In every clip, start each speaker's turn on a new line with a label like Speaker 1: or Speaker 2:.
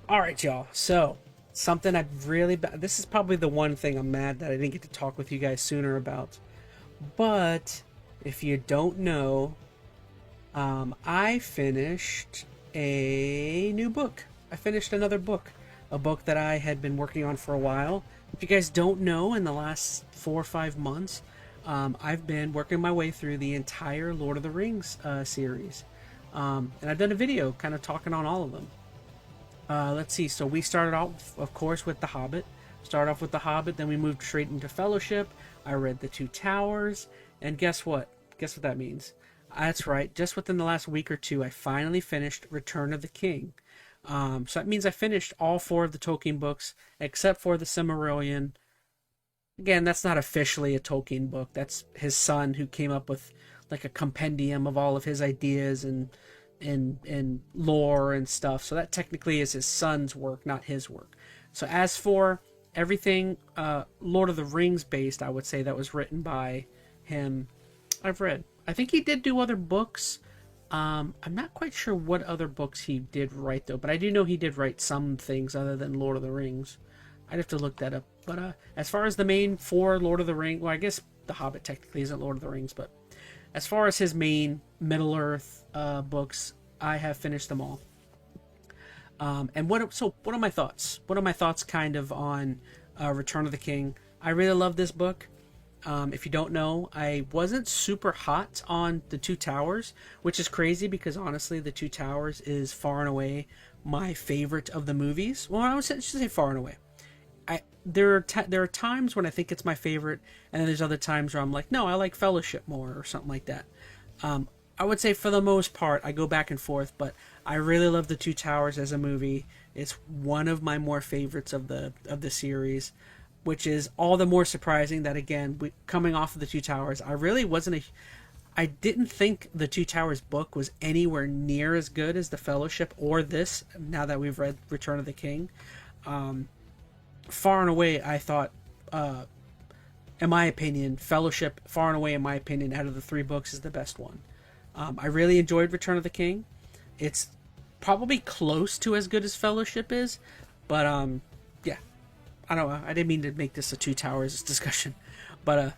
Speaker 1: All right, y'all. So, something I've really this is probably the one thing I'm mad that I didn't get to talk with you guys sooner about. But if you don't know, I finished a new book. I finished another book, a book that I had been working on for a while. If you guys don't know, in the last 4 or 5 months, I've been working my way through the entire Lord of the Rings series. And I've done a video kind of talking on all of them. Let's see. So we started off, of course, with The Hobbit. Started off with The Hobbit, then we moved straight into Fellowship. I read The Two Towers, and guess what? Guess what that means? That's right. Just within the last week or two, I finally finished Return of the King. So that means I finished all four of the Tolkien books, except for the Silmarillion. Again, that's not officially a Tolkien book. That's his son who came up with like a compendium of all of his ideas and lore and stuff. So that technically is his son's work, not his work. So as for everything Lord of the Rings based, I would say that was written by him. I've read. I think he did do other books. I'm not quite sure what other books he did write though, but I do know he did write some things other than Lord of the Rings. I'd have to look that up. But as far as the main four Lord of the Rings, well, I guess The Hobbit technically isn't Lord of the Rings, but as far as his main Middle Earth books, I have finished them all. And what are my thoughts? What are my thoughts kind of on Return of the King? I really love this book. If you don't know, I wasn't super hot on The Two Towers, which is crazy because honestly, The Two Towers is far and away my favorite of the movies. Well, I should say far and away. There are times when I think it's my favorite, and then there's other times where I'm like, no, I like Fellowship more or something like that. I would say for the most part, I go back and forth, but I really love The Two Towers as a movie. It's one of my more favorites of the series, which is all the more surprising that again, coming off of The Two Towers, I really wasn't a I didn't think the Two Towers book was anywhere near as good as the Fellowship or this. Now that we've read Return of the King, far and away, I thought, in my opinion, Fellowship, far and away, in my opinion, out of the three books, is the best one. I really enjoyed Return of the King. It's probably close to as good as Fellowship is, but yeah, I don't know. I didn't mean to make this a Two Towers discussion, but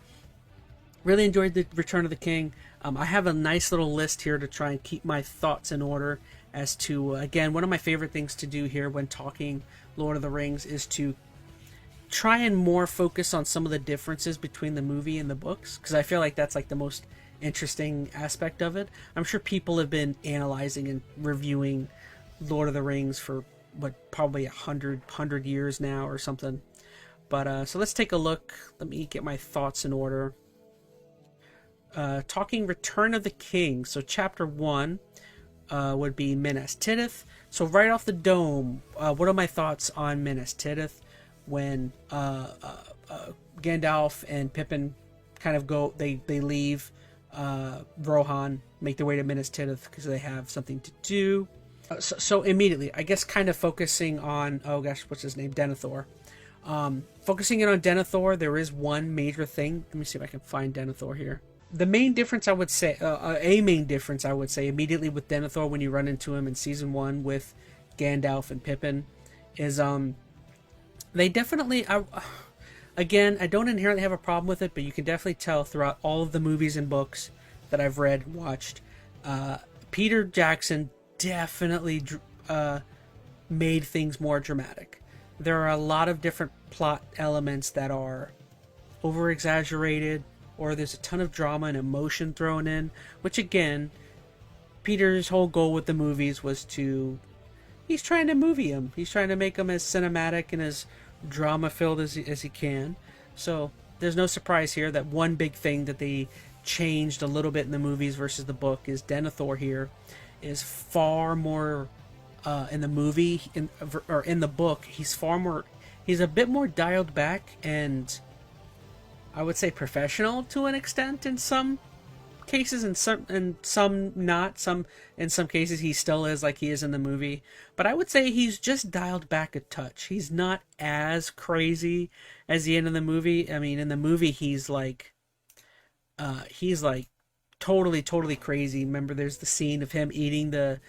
Speaker 1: really enjoyed the Return of the King. I have a nice little list here to try and keep my thoughts in order as to again, one of my favorite things to do here when talking Lord of the Rings is to try and more focus on some of the differences between the movie and the books because I feel like that's like the most interesting aspect of it. I'm sure people have been analyzing and reviewing Lord of the Rings for what probably 100 years now or something. But so let's take a look. Let me get my thoughts in order. Talking Return of the King. So chapter 1 would be Minas Tirith. So right off the dome, what are my thoughts on Minas Tirith when Gandalf and Pippin kind of go, they leave Rohan, make their way to Minas Tirith because they have something to do. So immediately, I guess kind of focusing on, oh gosh, what's his name? Denethor. Focusing in on Denethor, there is one major thing. Let me see if I can find Denethor here. The main difference I would say, a main difference I would say immediately with Denethor when you run into him in season 1 with Gandalf and Pippin is they definitely, again, I don't inherently have a problem with it, but you can definitely tell throughout all of the movies and books that I've read and watched, Peter Jackson definitely made things more dramatic. There are a lot of different plot elements that are over exaggerated, or there's a ton of drama and emotion thrown in, which again, Peter's whole goal with the movies was to, he's trying to movie him. He's trying to make them as cinematic and as drama filled as he can. So there's no surprise here that one big thing that they changed a little bit in the movies versus the book is Denethor here is far more in the movie or in the book. He's a bit more dialed back and I would say professional to an extent in some cases, and some not. Some in some cases he still is like he is in the movie, but I would say he's just dialed back a touch. He's not as crazy as the end of the movie. I mean, in the movie he's like totally crazy. Remember, there's the scene of him eating the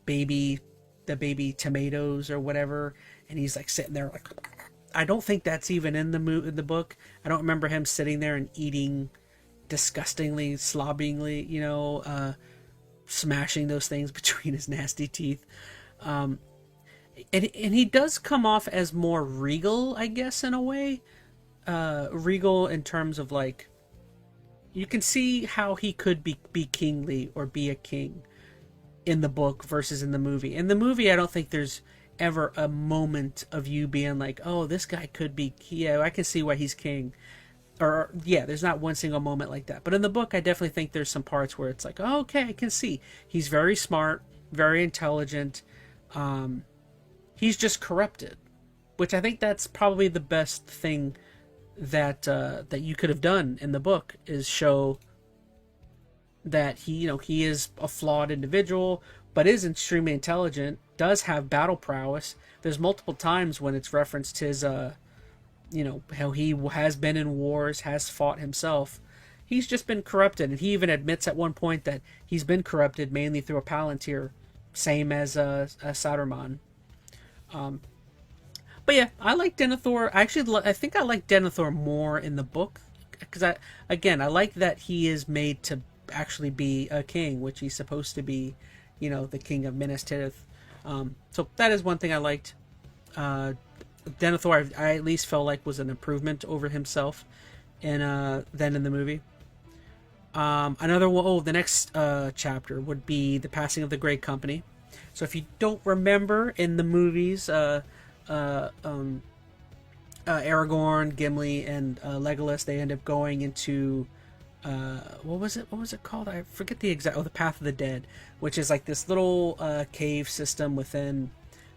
Speaker 1: baby the baby tomatoes or whatever, and he's like sitting there like, I don't think that's even in the book. I don't remember him sitting there and eating disgustingly, slobbingly, smashing those things between his nasty teeth. And he does come off as more regal, I guess, in a way. Regal in terms of like, you can see how he could be kingly or be a king in the book versus in the movie. In the movie, I don't think there's ever a moment of you being like, oh, this guy could be, yeah, I can see why he's king. Or, yeah, there's not one single moment like that. But in the book, I definitely think there's some parts where it's like, oh, okay, I can see. He's very smart, very intelligent. He's just corrupted, which I think that's probably the best thing that that you could have done in the book, is show that he is a flawed individual, but is extremely intelligent, does have battle prowess. There's multiple times when it's referenced his how he has been in wars, has fought himself. He's just been corrupted, and he even admits at one point that he's been corrupted mainly through a Palantir, same as SORUS. But yeah, I like Denethor. I think I like Denethor more in the book, because I like that he is made to actually be a king, which he's supposed to be, the king of Minas Tirith. So that is one thing I liked. Denethor, I at least felt like was an improvement over himself than in the movie. The next chapter would be the passing of the Great Company. So if you don't remember, in the movies, Aragorn, Gimli, and Legolas, they end up going into what was it called? I forget the exact. The Path of the Dead, which is like this little cave system within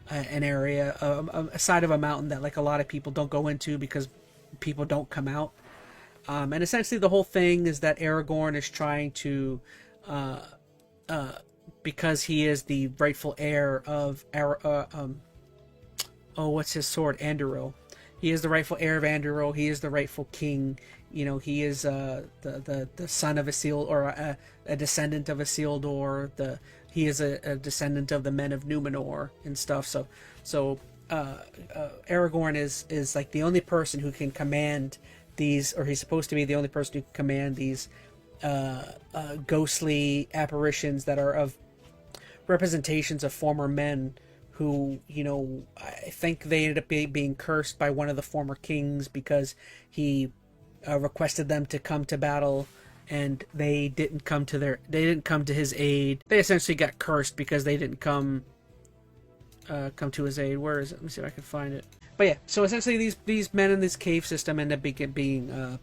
Speaker 1: an area, a side of a mountain that like a lot of people don't go into because people don't come out. And essentially the whole thing is that Aragorn is trying to, because he is the rightful heir of what's his sword? Anduril. He is the rightful heir of Anduril. He is the rightful king. He is the son of Isildur, or a descendant of Isildur. He is a descendant of the men of Numenor and stuff. So Aragorn is like the only person who can command these, or he's supposed to be the only person who can command these ghostly apparitions that are of representations of former men who, I think they ended up being cursed by one of the former kings because he requested them to come to battle, and they didn't come to his aid. They essentially got cursed because they didn't come to his aid. Where is it? Let me see if I can find it. But yeah, so essentially these men in this cave system end up being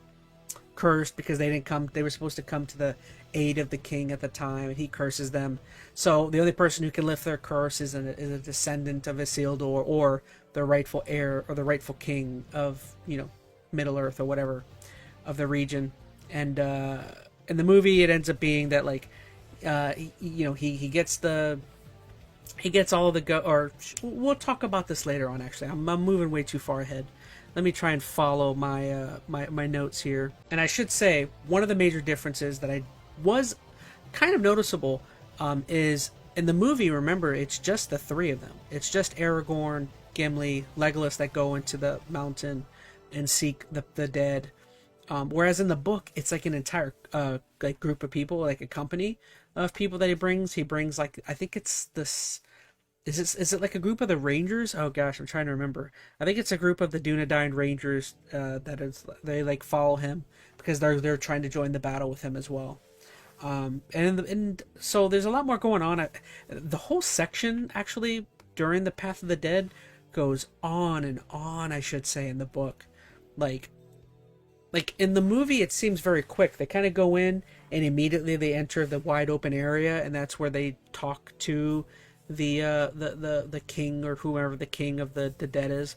Speaker 1: cursed because they didn't come. They were supposed to come to the aid of the king at the time, and he curses them. So the only person who can lift their curse is a descendant of Isildur, or the rightful heir, or the rightful king of Middle Earth or whatever of the region. And in the movie, it ends up being that like he gets all of the or we'll talk about this later on. Actually, I'm moving way too far ahead. Let me try and follow my notes here. And I should say, one of the major differences that I was kind of noticeable is in the movie, remember, it's just the three of them. It's just Aragorn, Gimli, Legolas that go into the mountain and seek the dead. Whereas in the book, it's like an entire like group of people, like a company of people that he brings. He brings like, I think it's this. Is it like a group of the Rangers? Oh gosh, I'm trying to remember. I think it's a group of the Dunedain Rangers they like follow him because they're trying to join the battle with him as well. And so there's a lot more going on. The whole section actually during the Path of the Dead goes on and on, I should say, in the book. Like in the movie, it seems very quick. They kind of go in and immediately they enter the wide open area, and that's where they talk to the king, or whoever the king of the dead is.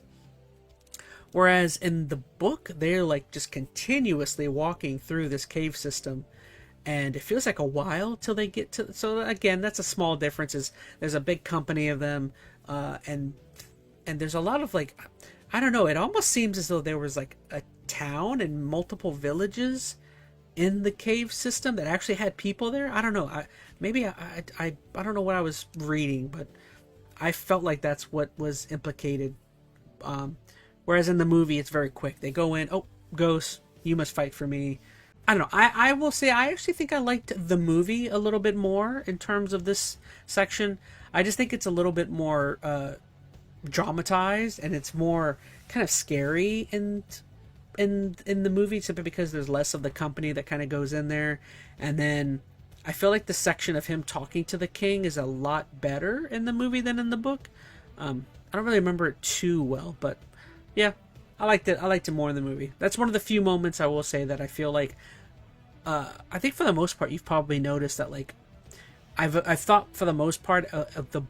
Speaker 1: Whereas in the book, they're like just continuously walking through this cave system, and it feels like a while till they get to. So again, that's a small difference. Is there's a big company of them, and there's a lot of like, I don't know. It almost seems as though there was like a town and multiple villages in the cave system that actually had people there. I don't know. I don't know what I was reading, but I felt like that's what was implicated. Whereas in the movie, it's very quick. They go in, oh, ghost, you must fight for me. I don't know. I will say I actually think I liked the movie a little bit more in terms of this section. I just think it's a little bit more dramatized, and it's more kind of scary in the movie, simply because there's less of the company that kind of goes in there. And then I feel like the section of him talking to the king is a lot better in the movie than in the book. I don't really remember it too well, but yeah, I liked it. I liked it more in the movie. That's one of the few moments I will say that I feel like I think for the most part you've probably noticed that, like, I've thought for the most part of the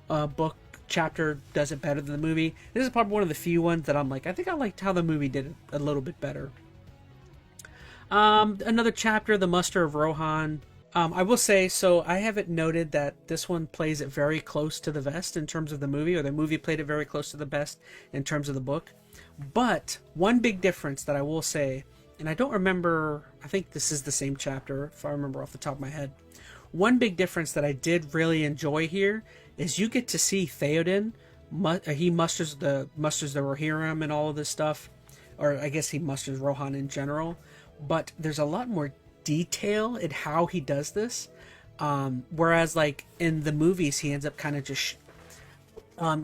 Speaker 1: book chapter does it better than the movie. This is probably one of the few ones that I'm like, I think I liked how the movie did it a little bit better. Another chapter, the muster of Rohan. I will say, so I have it noted that this one plays it very close to the vest in terms of the movie, or the movie played it very close to the best in terms of the book. But one big difference that I will say, and I don't remember, I think this is the same chapter if I remember off the top of my head. One big difference that I did really enjoy here is you get to see Theoden. He musters the Rohirrim and all of this stuff, or I guess he musters Rohan in general. But there's a lot more detail in how he does this. Whereas, like, in the movies, he ends up kind of just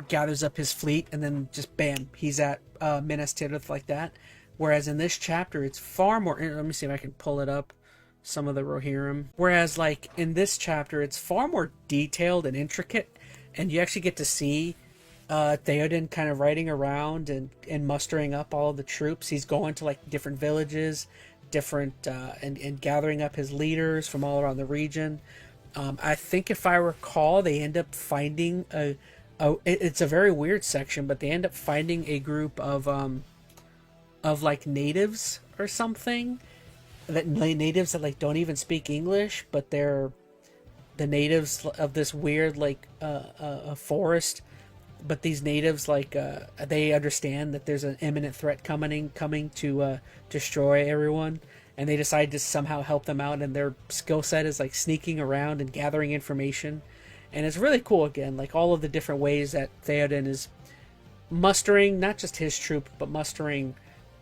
Speaker 1: gathers up his fleet and then just bam, he's at Minas Tirith like that. Whereas in this chapter, it's far more. Let me see if I can pull it up. Some of the Rohirrim. Whereas, like, in this chapter, it's far more detailed and intricate, and you actually get to see Theoden kind of riding around and mustering up all of the troops. He's going to, like, different villages, and gathering up his leaders from all around the region. I think if I recall, they end up finding it's a very weird section, but they end up finding a group of like natives or something, natives that like don't even speak English, but they're the natives of this weird like a forest. But these natives, like, they understand that there's an imminent threat coming to destroy everyone, and they decide to somehow help them out. And their skill set is like sneaking around and gathering information, and it's really cool. Again, like all of the different ways that Theoden is mustering not just his troop, but mustering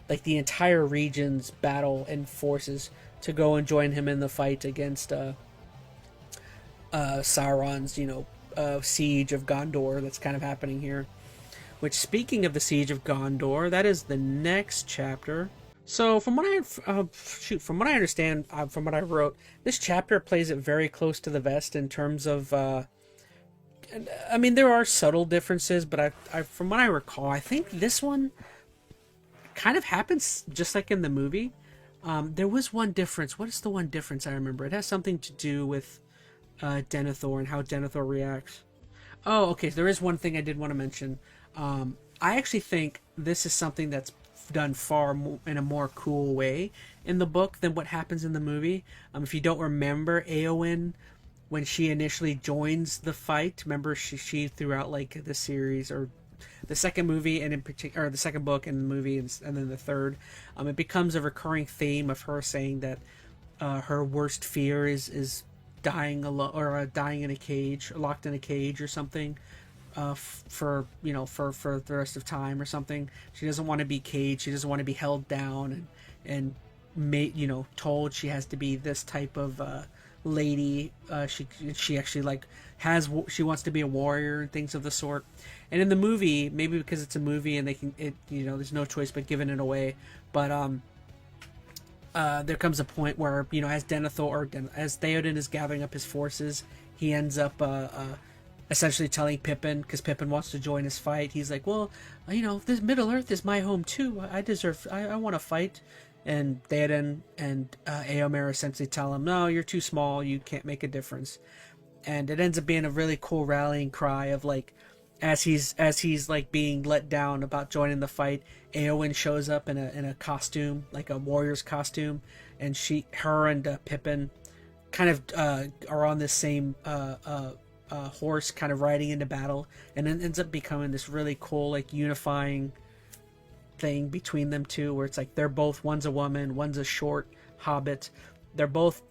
Speaker 1: like the entire region's battle and forces to go and join him in the fight against Sauron's, siege of Gondor that's kind of happening here. Which, speaking of the siege of Gondor, that is the next chapter. So from what I understand, from what I wrote, this chapter plays it very close to the vest in terms of. I mean, there are subtle differences, but from what I recall, I think this one kind of happens just like in the movie. There was one difference. What is the one difference I remember? It has something to do with Denethor and how Denethor reacts. Oh, okay. So there is one thing I did want to mention. I actually think this is something that's done far more, in a more cool way in the book than what happens in the movie. If you don't remember, Éowyn, when she initially joins the fight, remember she throughout like the series or the second movie and in particular, or the second book and the movie and then the third, it becomes a recurring theme of her saying that her worst fear is dying alone, or dying in a cage, locked in a cage or something, for the rest of time or something. She doesn't want to be caged. She doesn't want to be held down and told she has to be this type of lady. She actually like she wants to be a warrior and things of the sort. And in the movie, maybe because it's a movie and there's no choice but giving it away, but there comes a point where, as as Theoden is gathering up his forces, he ends up essentially telling Pippin, because Pippin wants to join his fight. He's like, well, this Middle Earth is my home too. I want to fight. And Theoden and Éomer essentially tell him, no, you're too small. You can't make a difference. And it ends up being a really cool rallying cry of like, as he's like being let down about joining the fight, Éowyn shows up in a costume, like a warrior's costume, and her and Pippin kind of are on this same horse, kind of riding into battle, and it ends up becoming this really cool like unifying thing between them two, where it's like they're both, one's a woman, one's a short hobbit. They're both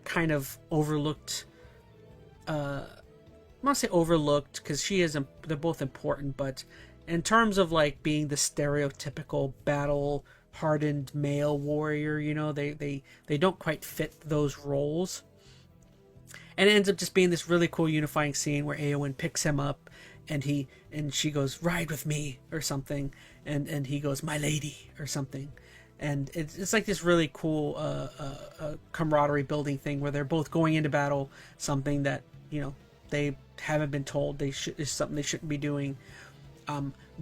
Speaker 1: kind of overlooked I'm not say overlooked because she is. They're both important, but in terms of like being the stereotypical battle hardened male warrior, you know, they don't quite fit those roles. And it ends up just being this really cool unifying scene where Eowyn picks him up, and she goes, ride with me or something, and he goes, my lady or something, and it's like this really cool camaraderie building thing where they're both going into battle, something that, you know, they haven't been told they should is something they shouldn't be doing.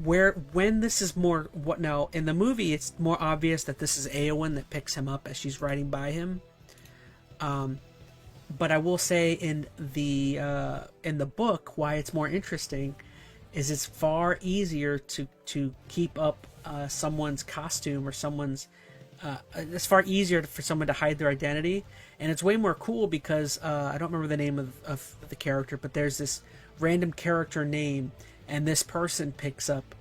Speaker 1: Where when this is more what now in the movie, it's more obvious that this is Eowyn that picks him up as she's riding by him. But I will say in the book, why it's more interesting is it's far easier to keep up someone's costume or someone's. It's far easier for someone to hide their identity, and it's way more cool because I don't remember the name of the character, but there's this random character name, and this person picks up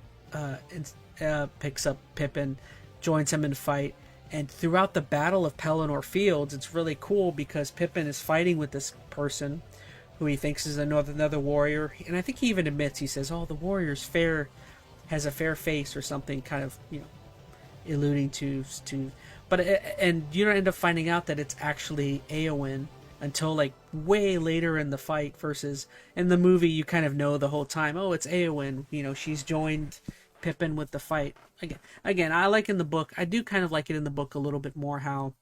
Speaker 1: Pippin, joins him in fight. And throughout the Battle of Pelennor Fields, it's really cool because Pippin is fighting with this person who he thinks is another warrior. And I think he even admits, he says, oh, the warrior's has a fair face or something, kind of, you know, alluding to. But and you don't end up finding out that it's actually Eowyn until like way later in the fight, versus in the movie you kind of know the whole time, oh, it's Eowyn, you know, she's joined Pippin with the fight. Again, I like in the book, I do kind of like it in the book a little bit more how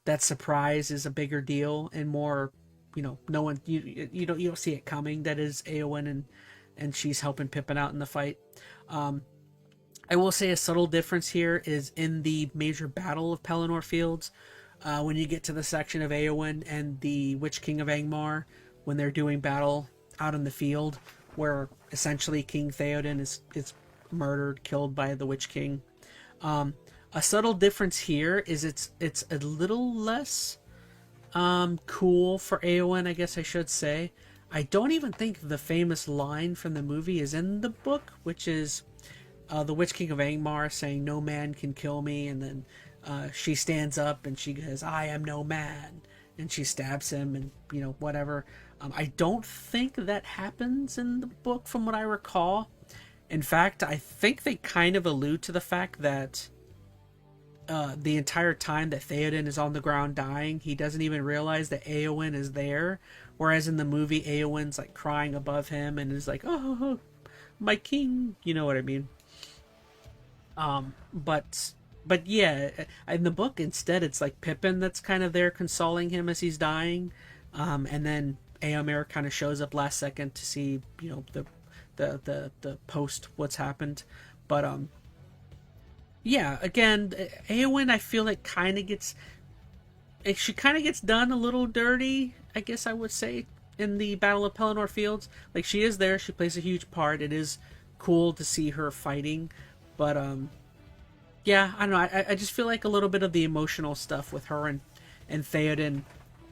Speaker 1: that surprise is a bigger deal and more, you know, no one you don't see it coming that is Eowyn and she's helping Pippin out in the fight. I will say a subtle difference here is in the major battle of Pelennor Fields, when you get to the section of Eowyn and the Witch King of Angmar, when they're doing battle out in the field, where essentially King Theoden is murdered, killed by the Witch King. A subtle difference here is it's a little less cool for Eowyn, I guess I should say. I don't even think the famous line from the movie is in the book, which is the Witch King of Angmar saying, no man can kill me, and then she stands up and she says, I am no man, and she stabs him, and, you know, whatever. I don't think that happens in the book from what I recall. In fact, I think they kind of allude to the fact that the entire time that Theoden is on the ground dying, he doesn't even realize that Eowyn is there. Whereas in the movie, Eowyn's like crying above him and is like, oh, my king, you know what I mean? But yeah, in the book, instead, it's like Pippin that's kind of there consoling him as he's dying. And then Éomer kind of shows up last second to see, you know, the post what's happened. But yeah, again, Eowyn, I feel like she kind of gets done a little dirty, I guess I would say, in the Battle of Pelennor Fields. Like, she is there, she plays a huge part, it is cool to see her fighting, but yeah, I don't know, I just feel like a little bit of the emotional stuff with her and Theoden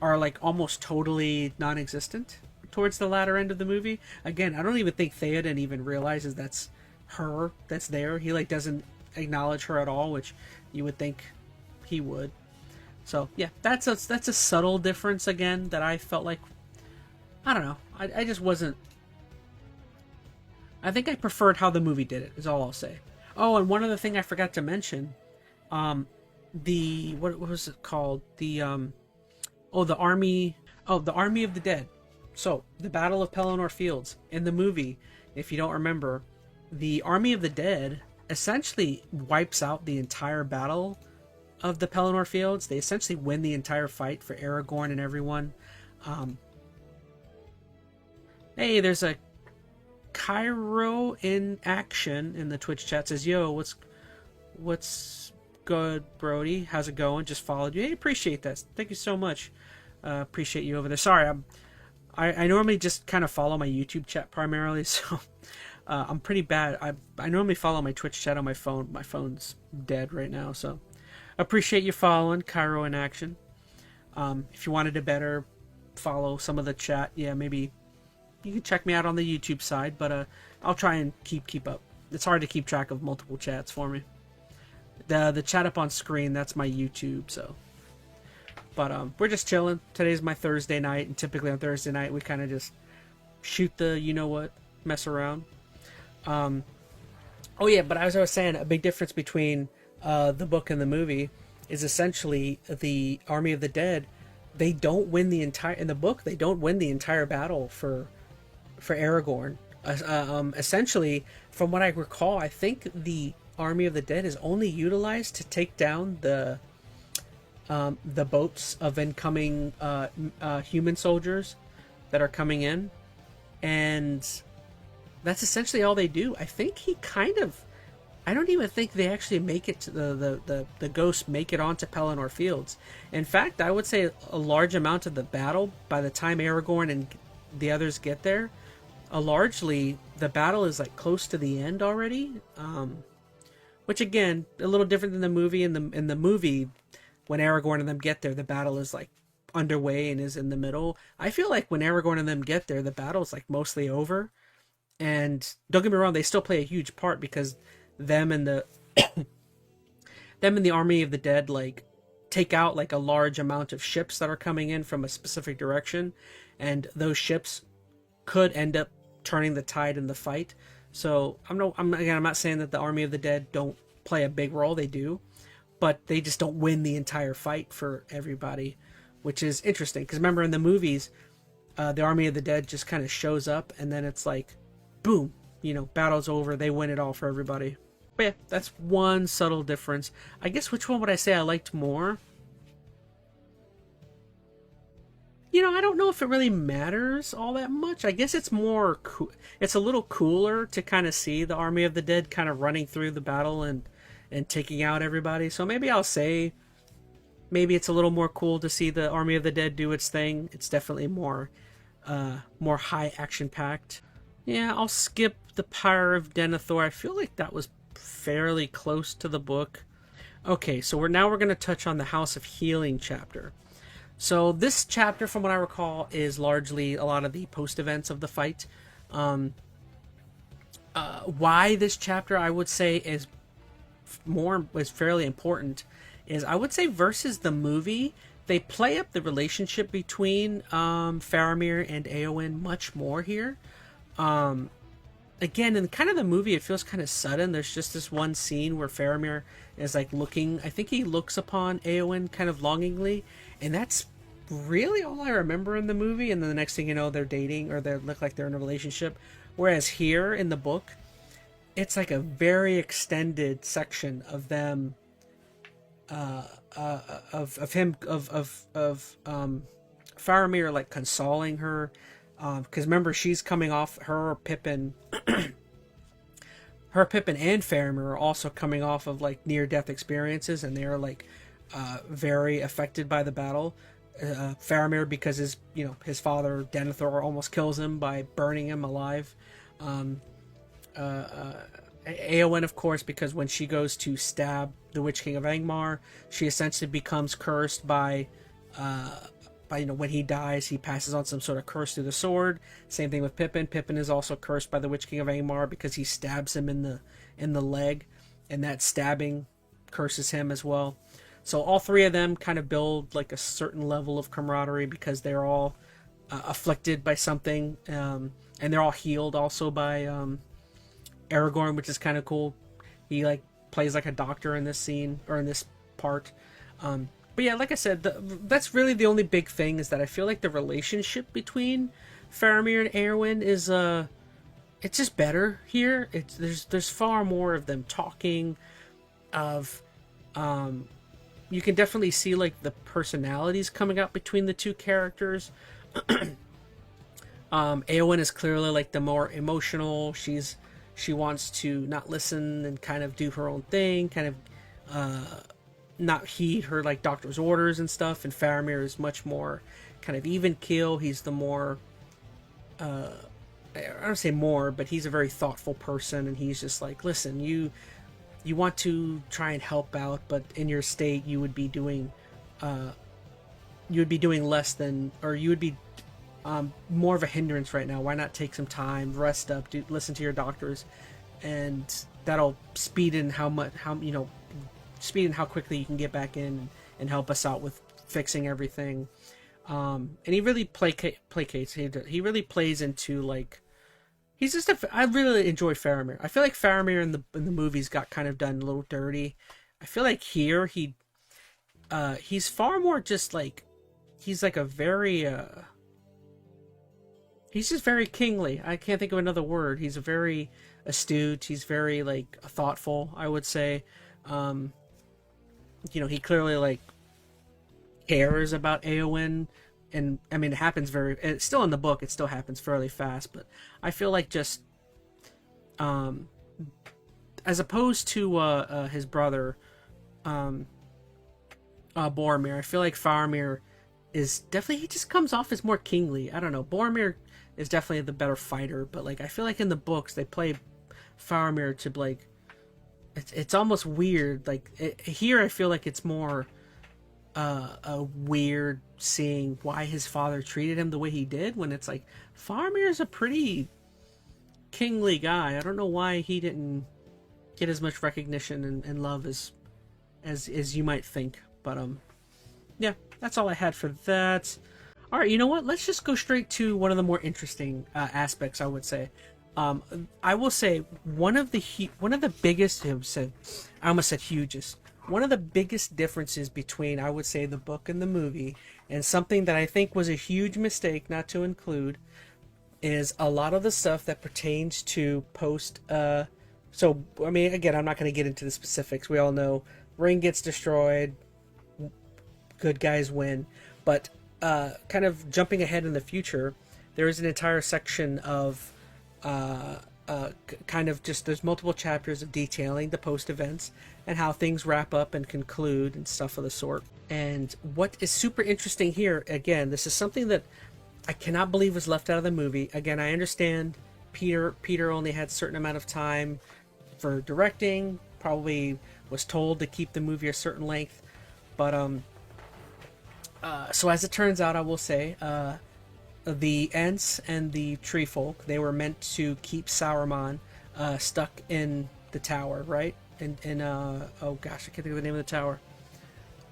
Speaker 1: are like almost totally non-existent towards the latter end of the movie. Again, I don't even think Theoden even realizes that's her that's there. He like doesn't acknowledge her at all, which you would think he would. So yeah, that's a subtle difference again that I felt like, I don't know, I just wasn't. I think I preferred how the movie did it, is all I'll say. Oh, and one other thing I forgot to mention, the what was it called? The Army of the Dead. So, the Battle of Pelennor Fields. In the movie, if you don't remember, the Army of the Dead essentially wipes out the entire battle of the Pelennor Fields. They essentially win the entire fight for Aragorn and everyone. Hey, there's a Cairo in action in the Twitch chat. Says, yo, what's good, Brody? How's it going? Just followed you. Hey, appreciate that. Thank you so much. Appreciate you over there. Sorry, I normally just kind of follow my YouTube chat primarily, so I'm pretty bad. I normally follow my Twitch chat on my phone. My phone's dead right now, so appreciate you following Cairo in action. If you wanted to better follow some of the chat, yeah, maybe you can check me out on the YouTube side, but I'll try and keep up. It's hard to keep track of multiple chats for me. The chat up on screen, that's my YouTube, so. But we're just chilling. Today's my Thursday night, and typically on Thursday night we kind of just shoot the you know what, mess around. Um, oh yeah, but as I was saying, a big difference between the book and the movie is essentially the Army of the Dead. They don't win the entire in the book. They don't win the entire battle for Aragorn. Essentially, from what I recall, I think the Army of the Dead is only utilized to take down the boats of incoming human soldiers that are coming in, and that's essentially all they do. I think he kind of. I don't even think they actually make it to the ghosts make it onto Pelennor Fields. In fact, I would say a large amount of the battle, by the time Aragorn and the others get there, largely the battle is like close to the end already. Which again, a little different than the movie. In the movie, when Aragorn and them get there, the battle is like underway and is in the middle. I feel like when Aragorn and them get there, the battle is like mostly over. And don't get me wrong, they still play a huge part because them and the them and the Army of the Dead like take out like a large amount of ships that are coming in from a specific direction, and those ships could end up turning the tide in the fight. So I'm not saying that the Army of the Dead don't play a big role. They do, but they just don't win the entire fight for everybody, which is interesting. Because remember in the movies, the Army of the Dead just kind of shows up, and then it's like, boom, battle's over. They win it all for everybody. But yeah, that's one subtle difference. I guess which one would I say I liked more? I don't know if it really matters all that much. I guess it's more it's a little cooler to kind of see the Army of the Dead kind of running through the battle and taking out everybody. So maybe I'll say maybe it's a little more cool to see the Army of the Dead do its thing. It's definitely more high action packed. Yeah, I'll skip the Pyre of Denethor. I feel like that was fairly close to the book. Okay, so we're going to touch on the House of Healing chapter. So this chapter, from what I recall, is largely a lot of the post events of the fight. Why this chapter I would say is fairly important is I would say versus the movie, they play up the relationship between Faramir and Éowyn much more here. Again, in kind of the movie, it feels kind of sudden. There's just this one scene where Faramir is like looking. I think he looks upon Éowyn kind of longingly, and that's really all I remember in the movie. And then the next thing you know, they're dating or they look like they're in a relationship. Whereas here in the book, it's like a very extended section of them, of him, of Faramir like consoling her. Because remember, she's coming off Pippin and Faramir are also coming off of like near-death experiences, and they're like very affected by the battle. Faramir because his father Denethor almost kills him by burning him alive. Éowyn, of course, because when she goes to stab the Witch King of Angmar, she essentially becomes cursed by when he dies, he passes on some sort of curse through the sword. Same thing with Pippin. Pippin is also cursed by the Witch King of Angmar because he stabs him in the leg, and that stabbing curses him as well. So all three of them kind of build like a certain level of camaraderie because they're all afflicted by something, and they're all healed also by Aragorn, which is kind of cool. He like plays like a doctor in this scene or in this part. But yeah, like I said, that's really the only big thing is that I feel like the relationship between Faramir and Éowyn is it's just better here. There's far more of them talking, of you can definitely see like the personalities coming out between the two characters. Éowyn is clearly like the more emotional. She wants to not listen and kind of do her own thing, kind of not heed her like doctor's orders and stuff. And Faramir is much more kind of even keel. He's the more I don't say more, but he's a very thoughtful person, and he's just like, listen, you want to try and help out, but in your state you would be doing less than, or you would be more of a hindrance right now. Why not take some time, rest up, listen to your doctors, and that'll speed in how quickly you can get back in and help us out with fixing everything. And he really placates. He really plays into like he's just I really enjoy Faramir. I feel like Faramir in the movies got kind of done a little dirty. I feel like here he's far more just like he's like a very he's just very kingly. I can't think of another word. He's a very astute. He's very like thoughtful, I would say. Um, he clearly like cares about Eowyn, and I mean it happens very. It's still in the book. It still happens fairly fast, but I feel like just um, as opposed to his brother um, Boromir, I feel like Faramir is definitely he just comes off as more kingly. I don't know. Boromir is definitely the better fighter, but like I feel like in the books they play Faramir to like it's almost weird. Like here, I feel like it's more a weird seeing why his father treated him the way he did. When it's like Faramir is a pretty kingly guy. I don't know why he didn't get as much recognition and love as you might think. But yeah, that's all I had for that. All right, you know what? Let's just go straight to one of the more interesting aspects. I would say, I will say one of the biggest. I almost said hugest. One of the biggest differences between I would say the book and the movie, and something that I think was a huge mistake not to include, is a lot of the stuff that pertains to post. So I mean, again, I'm not going to get into the specifics. We all know ring gets destroyed, good guys win, but kind of jumping ahead in the future, there is an entire section of kind of just there's multiple chapters of detailing the post events and how things wrap up and conclude and stuff of the sort. And what is super interesting here, again, this is something that I cannot believe was left out of the movie. Again, I understand Peter only had a certain amount of time for directing, probably was told to keep the movie a certain length, but so as it turns out, I will say, the Ents and the Tree Folk, they were meant to keep Saruman stuck in the tower, right? Oh gosh, I can't think of the name of the tower.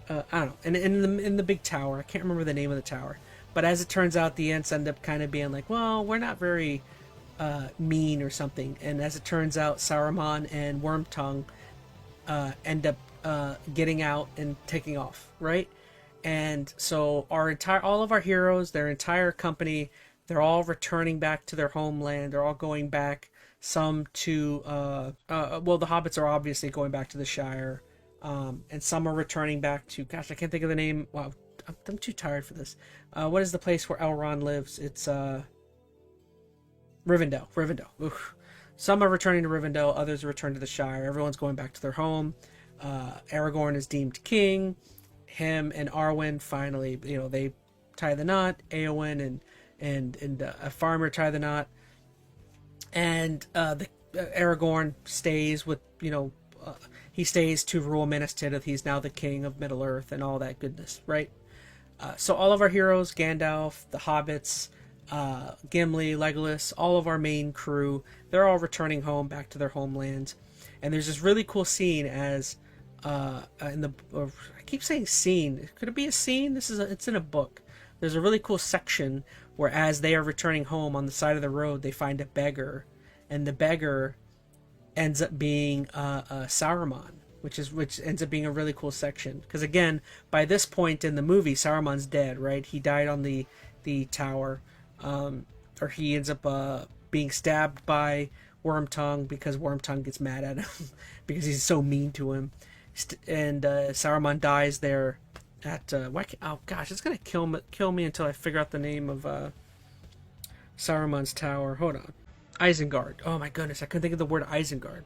Speaker 1: I don't know. In the big tower, I can't remember the name of the tower. But as it turns out, the Ents end up kind of being like, well, we're not very mean or something. And as it turns out, Saruman and Wormtongue end up getting out and taking off, right? And so all of our heroes, their entire company, they're all returning back to their homeland. They're all going back. Some to well, the hobbits are obviously going back to the Shire, and some are returning back to. Gosh, I can't think of the name. Wow, I'm too tired for this. What is the place where Elrond lives? It's Rivendell. Oof. Some are returning to Rivendell. Others return to the Shire. Everyone's going back to their home. Aragorn is deemed king. Him and Arwen finally, they tie the knot. Eowyn and Faramir tie the knot, and Aragorn stays with he stays to rule Minas Tirith. He's now the king of Middle Earth and all that goodness, right? So all of our heroes, Gandalf, the hobbits, Gimli, Legolas, all of our main crew, they're all returning home back to their homelands, and there's this really cool scene as I keep saying scene. Could it be a scene? It's in a book. There's a really cool section where as they are returning home on the side of the road, they find a beggar, and the beggar ends up being Saruman, which ends up being a really cool section. Because again, by this point in the movie, Saruman's dead, right? He died on the tower, or he ends up being stabbed by Wormtongue because Wormtongue gets mad at him because he's so mean to him. And Saruman dies there at oh gosh, it's gonna kill me until I figure out the name of Saruman's tower. Hold on, Isengard. Oh my goodness, I couldn't think of the word Isengard.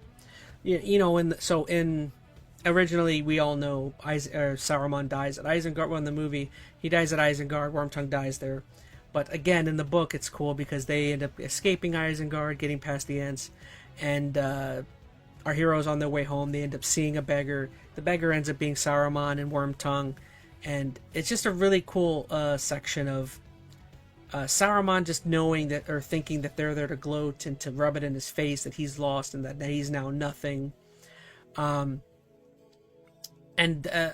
Speaker 1: Originally we all know Saruman dies at Isengard. Well, in the movie he dies at Isengard. Wormtongue dies there. But again, in the book it's cool because they end up escaping Isengard, getting past the Ents, and our heroes on their way home, they end up seeing a beggar. The beggar ends up being Saruman and Wormtongue, and it's just a really cool section of Saruman just knowing that, or thinking that they're there to gloat and to rub it in his face that he's lost and that he's now nothing. And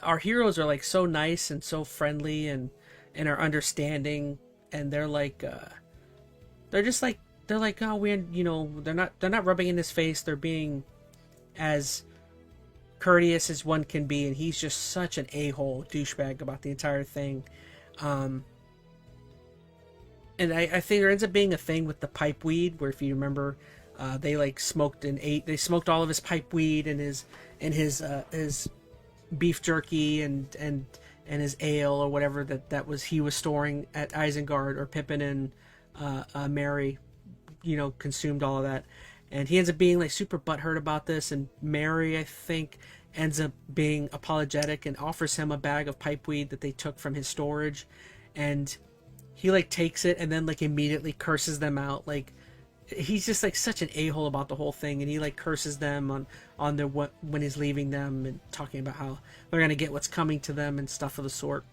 Speaker 1: our heroes are like so nice and so friendly, and and are understanding, and they're just like they're like, oh, we, you know, they're not rubbing in his face. They're being as courteous as one can be, and he's just such an a-hole douchebag about the entire thing. Um, and I think there ends up being a thing with the pipe weed, where if you remember, they like smoked and ate. They smoked all of his pipe weed and his beef jerky and his ale or whatever that was he was storing at Isengard, or Pippin and Mary, you know, consumed all of that, and he ends up being like super butthurt about this. And Mary, I think, ends up being apologetic and offers him a bag of pipe weed that they took from his storage, and he like takes it and then like immediately curses them out. Like, he's just like such an a-hole about the whole thing, and he like curses them on their when he's leaving them, and talking about how they're gonna get what's coming to them and stuff of the sort.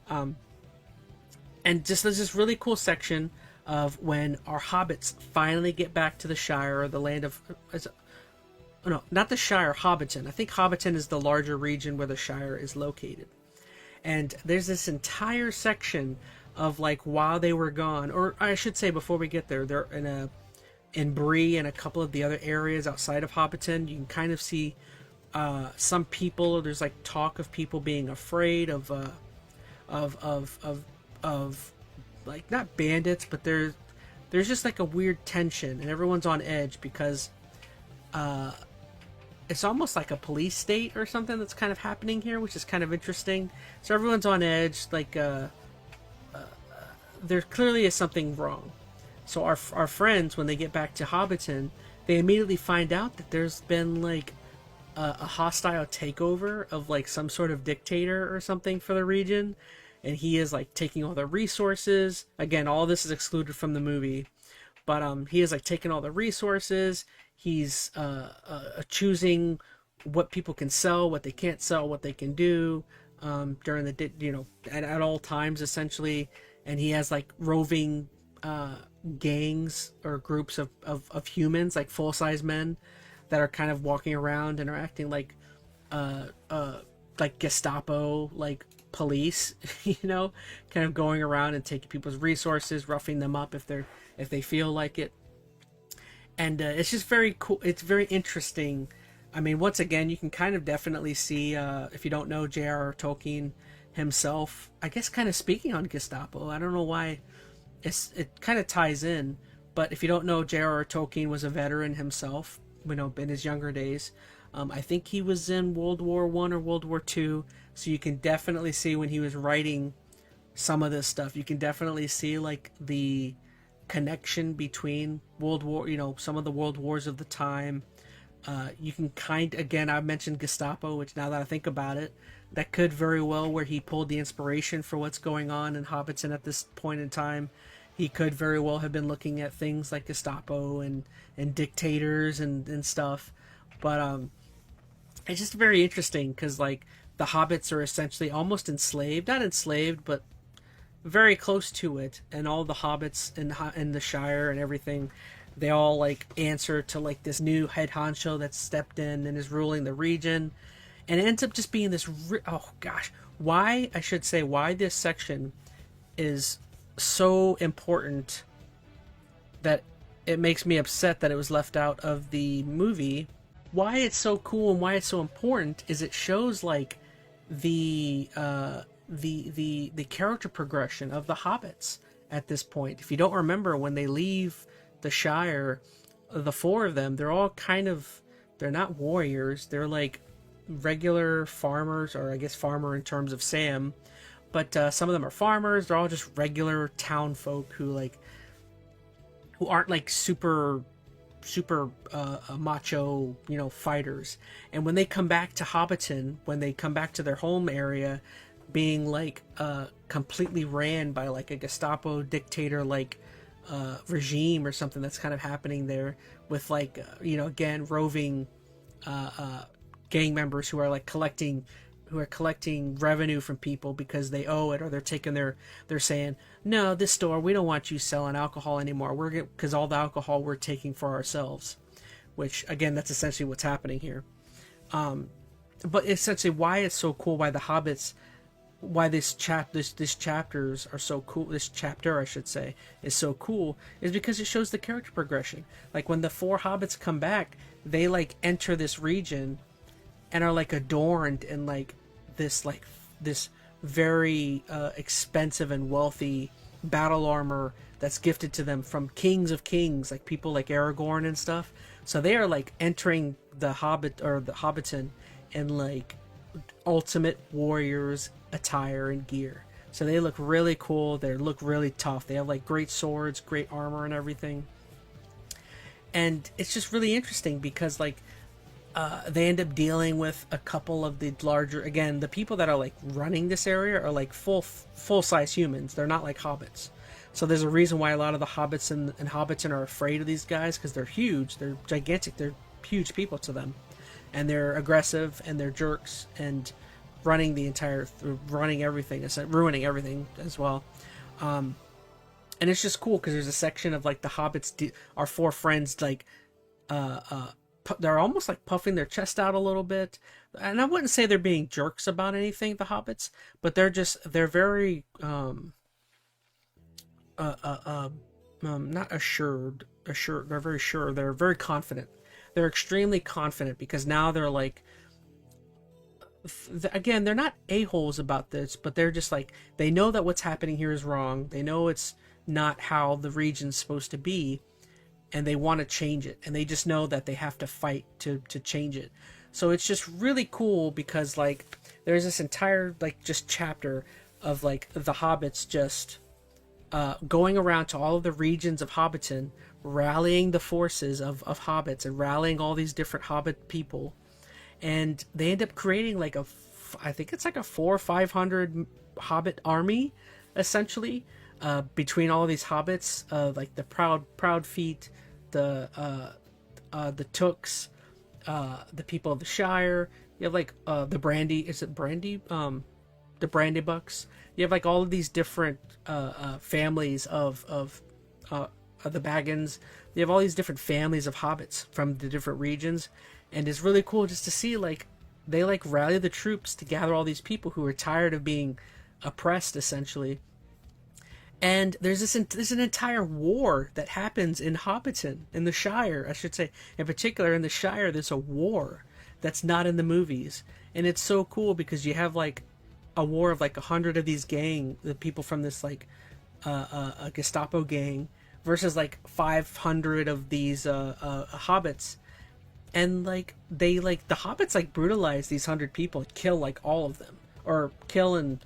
Speaker 1: And just there's this really cool section of when our hobbits finally get back to the Shire, or the land of, no, not the Shire, Hobbiton. I think Hobbiton is the larger region where the Shire is located. And there's this entire section of like while they were gone, or I should say before we get there, they're in Bree and a couple of the other areas outside of Hobbiton. You can kind of see some people. There's like talk of people being afraid of like, not bandits, but there's just like a weird tension, and everyone's on edge because it's almost like a police state or something that's kind of happening here, which is kind of interesting. So everyone's on edge, like there clearly is something wrong. So our friends, when they get back to Hobbiton, they immediately find out that there's been like a hostile takeover of like some sort of dictator or something for the region, and he is like taking all the resources. Again, all this is excluded from the movie, but he is like taking all the resources. He's choosing what people can sell, what they can't sell, what they can do during the, you know, at all times essentially. And he has like roving gangs or groups of humans, like full-size men, that are kind of walking around and are acting like Gestapo, like police, you know, kind of going around and taking people's resources, roughing them up if they feel like it. And it's just very cool. It's very interesting. I mean, once again, you can kind of definitely see, if you don't know J.R.R. Tolkien himself, I guess, kind of speaking on Gestapo. I don't know why it kind of ties in, but if you don't know, J.R.R. Tolkien was a veteran himself, you know, in his younger days. I think he was in World War I or World War II, so you can definitely see when he was writing some of this stuff, you can definitely see like the connection between World War, you know, some of the world wars of the time. You can again, I mentioned Gestapo, which now that I think about it, that could very well where he pulled the inspiration for what's going on in Hobbiton at this point in time. He could very well have been looking at things like Gestapo and dictators and stuff. But it's just very interesting because like the hobbits are essentially almost enslaved, not enslaved, but very close to it. And all the hobbits in the Shire and everything, they all like answer to like this new head honcho that's stepped in and is ruling the region. And it ends up just being this oh gosh, why this section is so important that it makes me upset that it was left out of the movie. Why it's so cool and why it's so important is it shows like the character progression of the hobbits at this point. If you don't remember, when they leave the Shire, the four of them, they're all kind of, they're not warriors, they're like regular farmers, or I guess farmer in terms of Sam, but some of them are farmers. They're all just regular town folk who aren't like super macho, you know, fighters. And when they come back to Hobbiton, when they come back to their home area, being like completely ran by like a Gestapo dictator like regime or something that's kind of happening there, with like you know, again, roving gang members who are collecting revenue from people because they owe it, or they're saying, no, this store, we don't want you selling alcohol anymore, because all the alcohol we're taking for ourselves, which again, that's essentially what's happening here. But essentially why it's so cool, why the hobbits why this chapters are so cool. This chapter, I should say, is so cool is because it shows the character progression. Like when the four hobbits come back, they like enter this region and are like adorned in this very expensive and wealthy battle armor that's gifted to them from kings of kings, like people like Aragorn and stuff. So they are like entering the Hobbit or the Hobbiton in like ultimate warriors attire and gear. So they look really cool. They look really tough. They have like great swords, great armor, and everything. And it's just really interesting because like they end up dealing with a couple of the larger, again, the people that are like running this area are like full size humans. They're not like hobbits. So there's a reason why a lot of the hobbits and Hobbiton are afraid of these guys, because they're huge, they're gigantic, they're huge people to them, and they're aggressive and they're jerks and running everything, ruining everything as well. And it's just cool because there's a section of like the hobbits, our four friends, like they're almost like puffing their chest out a little bit, and I wouldn't say they're being jerks about anything, the hobbits, but they're very not assured, they're very sure, they're very confident, they're extremely confident, because now they're like, again, they're not a-holes about this, but they're just like, they know that what's happening here is wrong, they know it's not how the region's supposed to be, and they want to change it, and they just know that they have to fight to change it. So it's just really cool because like there's this entire like just chapter of like the hobbits just going around to all of the regions of Hobbiton, rallying the forces of hobbits and rallying all these different hobbit people, and they end up creating like I think it's like a 400 or 500 hobbit army, essentially, between all of these hobbits, like the proud feet, the Tooks, the people of the Shire. You have like the Brandy. Is it Brandy? The Brandy Bucks. You have like all of these different families of the Baggins. You have all these different families of hobbits from the different regions, and it's really cool just to see like they like rally the troops to gather all these people who are tired of being oppressed, essentially. And there's an entire war that happens in Hobbiton, in the Shire, I should say. In particular, in the Shire, there's a war that's not in the movies, and it's so cool because you have like a war of like 100 of these the people from this like a Gestapo gang versus like 500 of these hobbits, and like the hobbits like brutalize these 100 people, kill like all of them, or kill and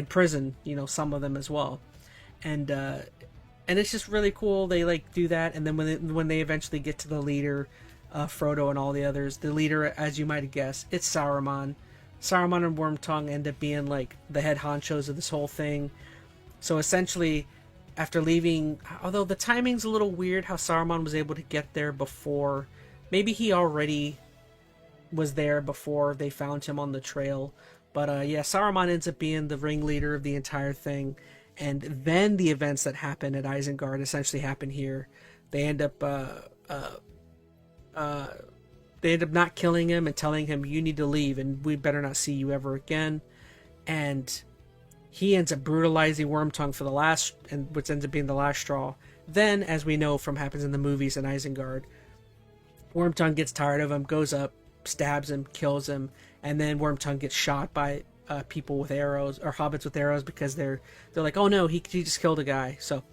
Speaker 1: prison, some of them as well, and it's just really cool. They like do that, and then when they eventually get to the leader, Frodo and all the others, the leader, as you might guess, it's Saruman. Saruman and Wormtongue end up being like the head honchos of this whole thing. So essentially, after leaving, although the timing's a little weird how Saruman was able to get there before, maybe he already was there before they found him on the trail. But yeah, Saruman ends up being the ringleader of the entire thing, and then the events that happen at Isengard essentially happen here. They end up not killing him and telling him, you need to leave and we better not see you ever again. And he ends up brutalizing Wormtongue for the last, and which ends up being the last straw. Then, as we know from happens in the movies in Isengard, Wormtongue gets tired of him, goes up, stabs him, kills him, and then Wormtongue gets shot by people with arrows, or hobbits with arrows, because they're like, oh no, he just killed a guy. So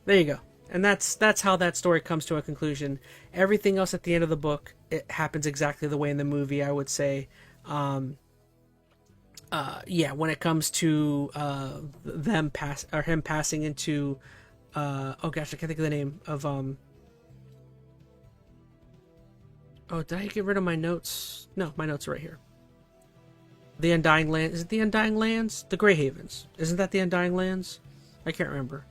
Speaker 1: there you go. And that's how that story comes to a conclusion. Everything else at the end of the book, it happens exactly the way in the movie, I would say. Yeah, when it comes to him passing into oh gosh, I can't think of the name of oh, did I get rid of my notes? No, my notes are right here. The Undying Lands. Is it the Undying Lands? The Grey Havens. Isn't that the Undying Lands? I can't remember.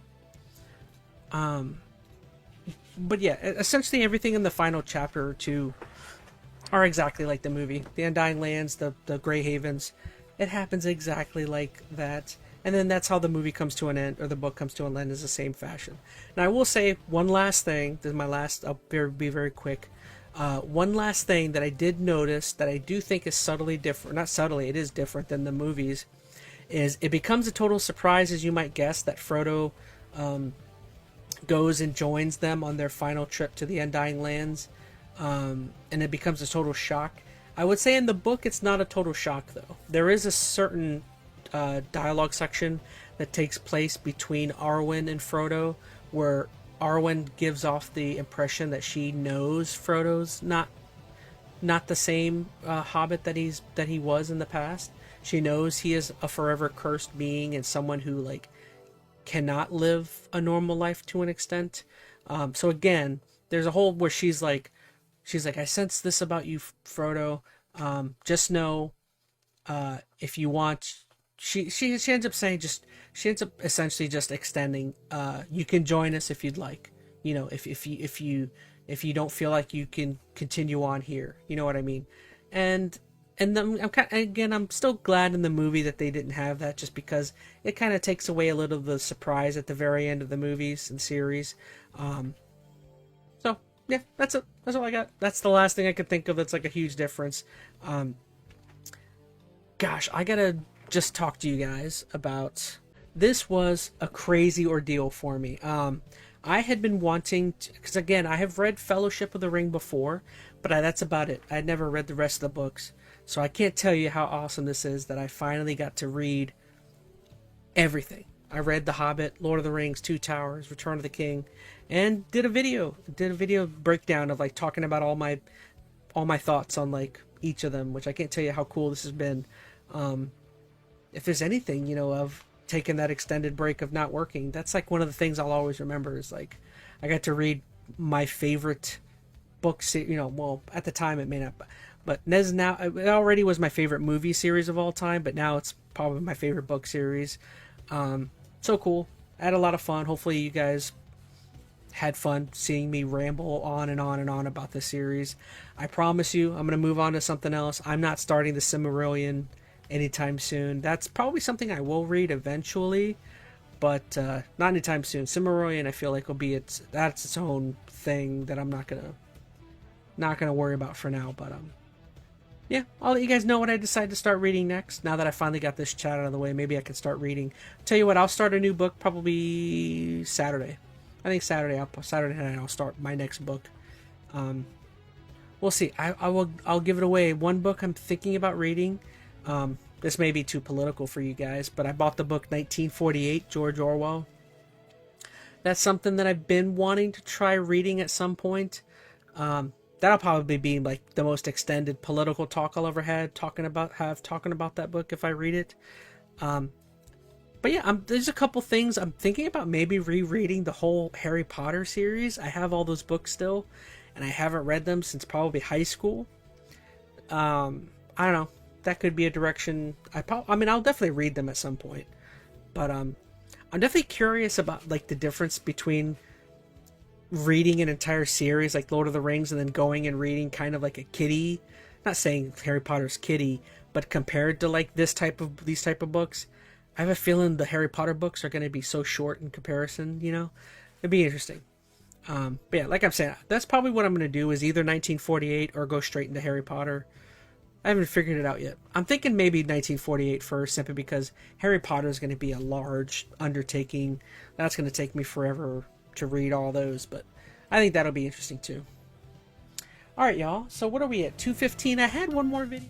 Speaker 1: But yeah, essentially everything in the final chapter or two are exactly like the movie. The Undying Lands, the Grey Havens. It happens exactly like that. And then that's how the movie comes to an end, or the book comes to an end, is the same fashion. Now I will say one last thing. This is my last, I'll be very quick. One last thing that I did notice that I do think is subtly different, not subtly, it is different than the movies, is it becomes a total surprise, as you might guess, that Frodo goes and joins them on their final trip to the Undying Lands, and it becomes a total shock. I would say in the book it's not a total shock, though. There is a certain dialogue section that takes place between Arwen and Frodo, where Arwen gives off the impression that she knows Frodo's not the same Hobbit that he was in the past. She knows he is a forever cursed being and someone who like cannot live a normal life to an extent. So again, there's a whole where she's like, I sense this about you, Frodo. Just know, if you want. She ends up saying she ends up essentially just extending. You can join us if you'd like. You know, if you don't feel like you can continue on here. You know what I mean? And I'm still glad in the movie that they didn't have that, just because it kind of takes away a little of the surprise at the very end of the movies and series. So yeah, that's it. That's all I got. That's the last thing I could think of that's like a huge difference. Gosh, I gotta just talk to you guys about this. Was a crazy ordeal for me. I had been wanting to, because again, I have read Fellowship of the Ring before, but that's about it. I had never read the rest of the books, so I can't tell you how awesome this is that I finally got to read everything. I read The Hobbit, Lord of the Rings, Two Towers, Return of the King, and did a video breakdown of like talking about all my thoughts on like each of them, which I can't tell you how cool this has been. If there's anything, you know, of taking that extended break of not working, that's like one of the things I'll always remember is like I got to read my favorite books. You know, well, at the time it may not, but now it already was my favorite movie series of all time, but now it's probably my favorite book series. So cool. I had a lot of fun. Hopefully you guys had fun seeing me ramble on and on and on about this series. I promise you, I'm going to move on to something else. I'm not starting the Silmarillion anytime soon. That's probably something I will read eventually, but not anytime soon. Silmarillion, I feel like will be that's its own thing that I'm not gonna worry about for now. But yeah, I'll let you guys know what I decide to start reading next. Now that I finally got this chat out of the way, maybe I can start reading. Tell you what, I'll start a new book probably Saturday. I think Saturday night I'll start my next book. We'll see. I'll give it away. One book I'm thinking about reading. This may be too political for you guys, but I bought the book 1948, George Orwell. That's something that I've been wanting to try reading at some point. That'll probably be like the most extended political talk I'll ever talking about that book if I read it. But yeah, there's a couple things I'm thinking about maybe rereading the whole Harry Potter series. I have all those books still, and I haven't read them since probably high school. I don't know. That could be a direction. I'll definitely read them at some point, but I'm definitely curious about like the difference between reading an entire series like Lord of the Rings and then going and reading kind of like a kiddie. Not saying Harry Potter's kiddie, but compared to like these type of books, I have a feeling the Harry Potter books are going to be so short in comparison. You know, it'd be interesting. But yeah, like I'm saying, that's probably what I'm going to do is either 1948 or go straight into Harry Potter. I haven't figured it out yet. I'm thinking maybe 1948 first, simply because Harry Potter is going to be a large undertaking. That's going to take me forever to read all those, but I think that'll be interesting too. Alright, y'all. So what are we at? 2:15? I had one more video.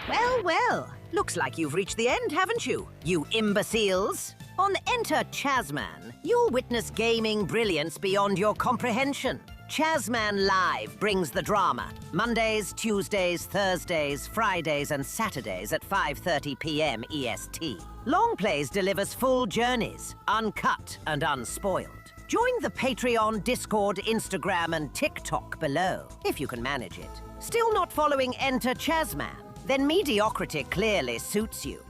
Speaker 2: Well, well. Looks like you've reached the end, haven't you? You imbeciles. On Enter ChazmaN, you'll witness gaming brilliance beyond your comprehension. ChazmaN Live brings the drama. Mondays, Tuesdays, Thursdays, Fridays, and Saturdays at 5:30 p.m. EST. Longplays delivers full journeys, uncut and unspoiled. Join the Patreon, Discord, Instagram, and TikTok below, if you can manage it. Still not following Enter ChazmaN? Then mediocrity clearly suits you.